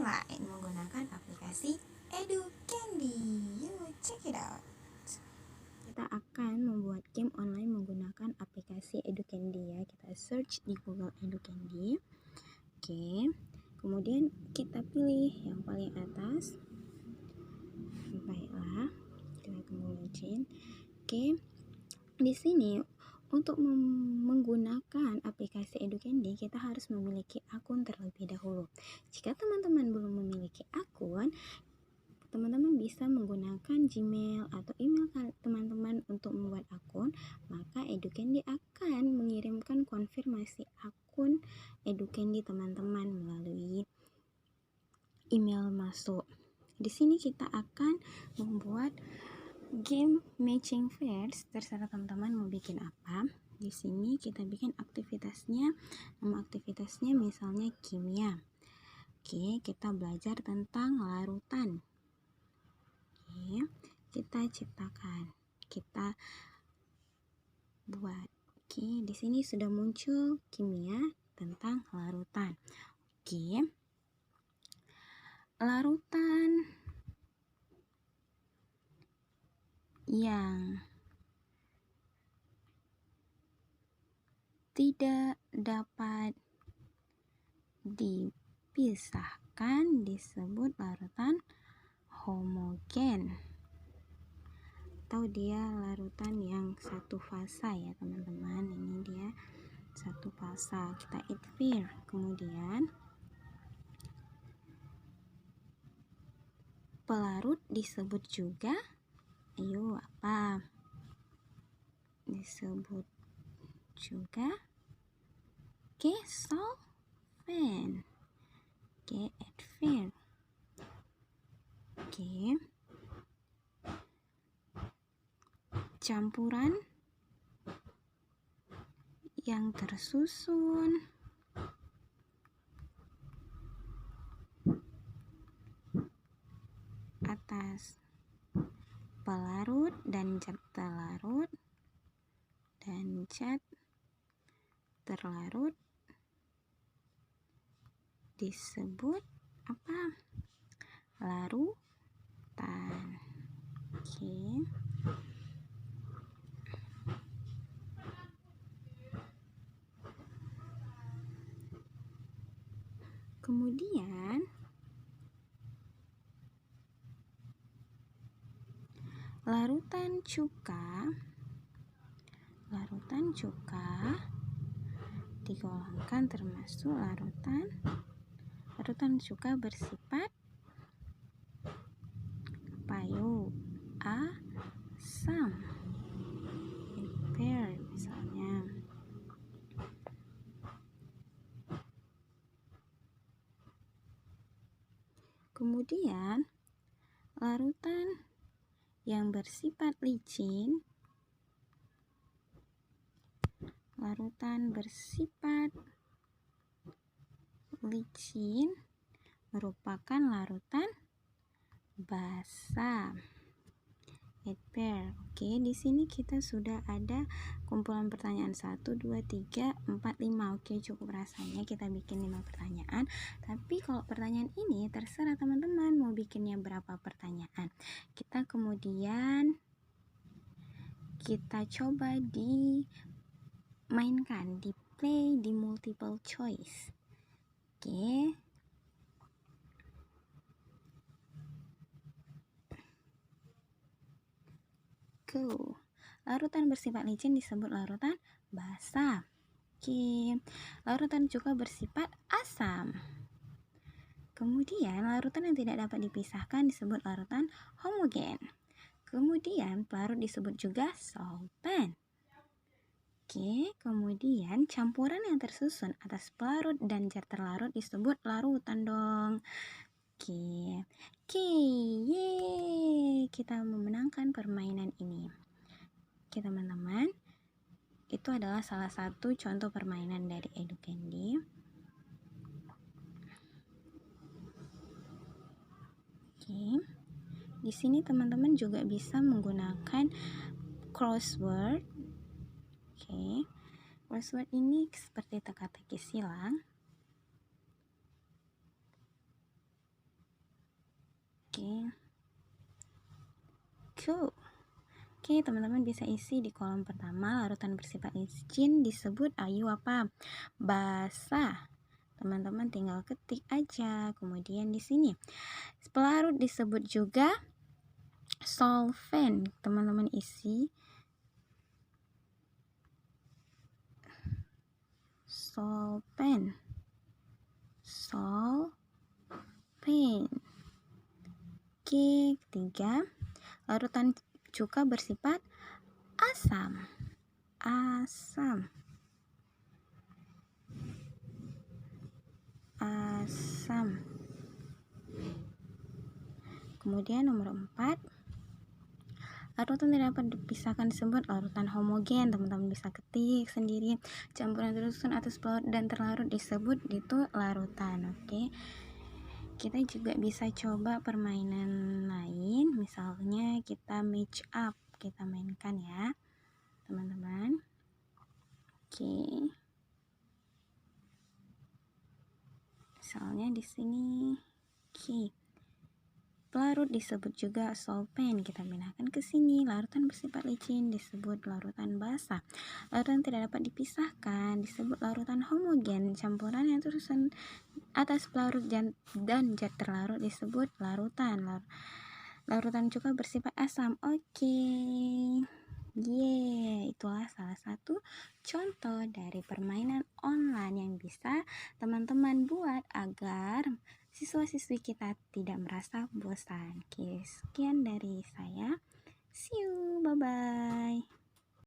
online menggunakan aplikasi EduCandy. Yuk, check it out. Kita akan membuat game online menggunakan aplikasi EduCandy ya. Kita search di Google EduCandy. Oke. Kemudian kita pilih yang paling atas. Baiklah, kita tunggu login. Oke. Di sini untuk menggunakan aplikasi EduCandy, kita harus memiliki akun terlebih dahulu. Jika teman-teman belum memiliki akun, teman-teman bisa menggunakan Gmail atau email teman-teman untuk membuat akun. Maka EduCandy akan mengirimkan konfirmasi akun EduCandy teman-teman melalui email masuk. Di sini kita akan membuat game matching pairs, terserah teman-teman mau bikin apa. Di sini kita bikin aktivitasnya, nama aktivitasnya misalnya kimia. Oke, kita belajar tentang larutan. Oke, kita ciptakan, kita buat. Oke, di sini sudah muncul kimia tentang larutan. Oke, larutan yang tidak dapat dipisahkan disebut larutan homogen, atau dia larutan yang satu fasa ya teman-teman. Ini dia satu fasa. Kita add pair. Kemudian pelarut disebut juga, ayo apa? Disebut juga solvent. Oke, add pair. Oke. Campuran yang tersusun atas pelarut dan zat terlarut dan zat terlarut disebut apa? Larutan. Oke. Kemudian larutan cuka digolongkan termasuk larutan cuka bersifat payu asam, pair misalnya. Kemudian larutan yang bersifat licin, merupakan larutan basa. Add pair. Oke, di sini kita sudah ada kumpulan pertanyaan 1, 2, 3, 4, 5. Oke, cukup rasanya kita bikin 5 pertanyaan. Tapi kalau pertanyaan ini terserah teman-teman mau bikinnya berapa pertanyaan. Kita kemudian coba dimainkan, di play di multiple choice. Oke. Go. Larutan bersifat licin disebut larutan basa. Oke. Larutan cuka bersifat asam. Kemudian larutan yang tidak dapat dipisahkan disebut larutan homogen. Kemudian pelarut disebut juga solvent. Oke, kemudian campuran yang tersusun atas pelarut dan zat terlarut disebut larutan dong. Oke, yeay, kita memenangkan permainan ini. Oke teman-teman, itu adalah salah satu contoh permainan dari EduCandy. Oke, di sini teman-teman juga bisa menggunakan crossword. Oke, crossword ini seperti teka-teki silang. Go. Oke, teman-teman bisa isi di kolom pertama, larutan bersifat licin disebut ayu apa? Basah. Teman-teman tinggal ketik aja. Kemudian di sini pelarut disebut juga solvent. Teman-teman isi solvent. Oke, ketiga, larutan cuka bersifat asam. Kemudian nomor 4, larutan tidak dapat dipisahkan disebut larutan homogen. Teman-teman bisa ketik sendiri. Campuran tersusun atas pelarut dan terlarut disebut itu larutan. Oke. Kita juga bisa coba permainan lain, misalnya kita match up, kita mainkan ya teman-teman. Oke, misalnya di sini, oke, pelarut disebut juga solvent, kita pindahkan ke sini. Larutan bersifat licin disebut larutan basah. Larutan tidak dapat dipisahkan disebut larutan homogen. Campuran yang tersusun atas pelarut dan zat terlarut disebut larutan. Larutan cuka bersifat asam. Oke. Itulah salah satu contoh dari permainan online yang bisa teman-teman buat agar siswa-siswi kita tidak merasa bosan. Oke, sekian dari saya. See you.